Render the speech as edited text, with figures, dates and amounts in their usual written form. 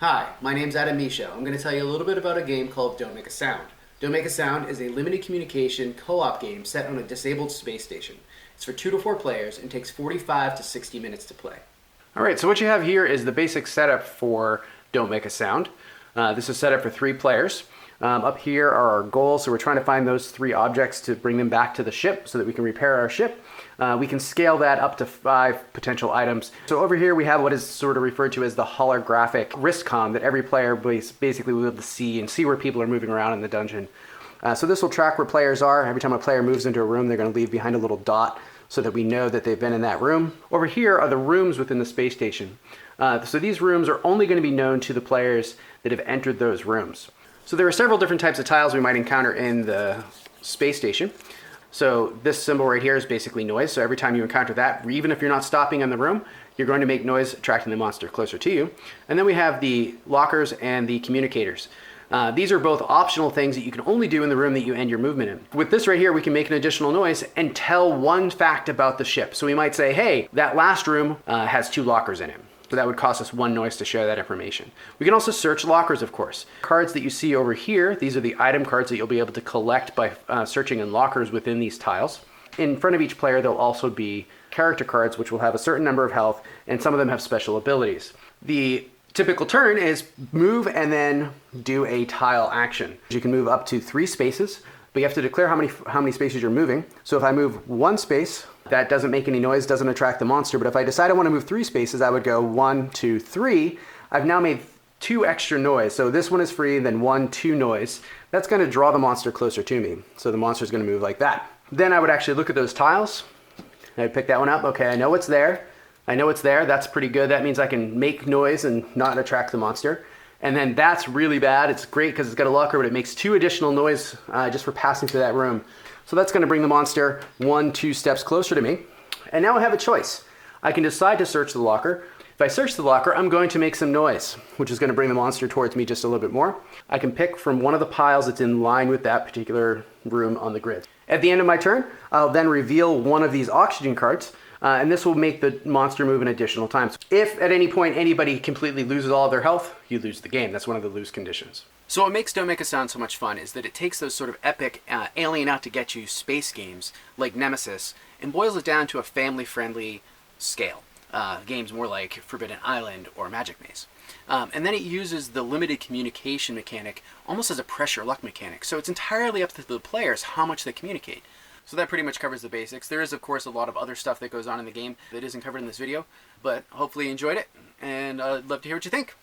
Hi, my name's Adam Misho. I'm going to tell you a little bit about a game called Don't Make a Sound. Don't Make a Sound is a limited communication co-op game set on a disabled space station. It's for 2 to 4 players and takes 45 to 60 minutes to play. Alright, so what you have here is the basic setup for Don't Make a Sound. This is set up for 3 players. Up here are our goals, so we're trying to find those 3 objects to bring them back to the ship so that we can repair our ship. We can scale that up to 5 potential items. So over here we have what is sort of referred to as the holographic wrist comm that every player basically will be able to see where people are moving around in the dungeon. So this will track where players are. Every time a player moves into a room, they're going to leave behind a little dot so that we know that they've been in that room. Over here are the rooms within the space station. So these rooms are only going to be known to the players that have entered those rooms. So there are several different types of tiles we might encounter in the space station. So this symbol right here is basically noise. So every time you encounter that, even if you're not stopping in the room, you're going to make noise, attracting the monster closer to you. And then we have the lockers and the communicators. These are both optional things that you can only do in the room that you end your movement in. With this right here, we can make an additional noise and tell one fact about the ship. So we might say, hey, that last room has 2 lockers in it. So that would cost us 1 noise to share that information. We can also search lockers, of course. Cards that you see over here, these are the item cards that you'll be able to collect by searching in lockers within these tiles. In front of each player, there'll also be character cards, which will have a certain number of health, and some of them have special abilities. The typical turn is move and then do a tile action. You can move up to 3 spaces, but you have to declare how many spaces you're moving. So if I move 1 space, that doesn't make any noise, doesn't attract the monster. But if I decide I want to move 3 spaces, I would go 1, 2, 3. I've now made 2 extra noise. So this one is free, then 1, 2 noise. That's going to draw the monster closer to me. So the monster is going to move like that. Then I would actually look at those tiles. I'd pick that one up. Okay, I know it's there. I know it's there. That's pretty good. That means I can make noise and not attract the monster. And then that's really bad. It's great because it's got a locker, but it makes 2 additional noise just for passing through that room. So that's going to bring the monster 1, 2 steps closer to me. And now I have a choice. I can decide to search the locker. If I search the locker, I'm going to make some noise, which is going to bring the monster towards me just a little bit more. I can pick from one of the piles that's in line with that particular room on the grid. At the end of my turn, I'll then reveal one of these oxygen cards, and this will make the monster move an additional time. So if at any point anybody completely loses all of their health, you lose the game. That's one of the lose conditions. So what makes Don't Make a Sound so much fun is that it takes those sort of epic alien out to get you space games like Nemesis and boils it down to a family-friendly scale. Games more like Forbidden Island or Magic Maze. And then it uses the limited communication mechanic almost as a pressure luck mechanic. So it's entirely up to the players how much they communicate. So that pretty much covers the basics. There is, of course, a lot of other stuff that goes on in the game that isn't covered in this video, but hopefully you enjoyed it, and I'd love to hear what you think.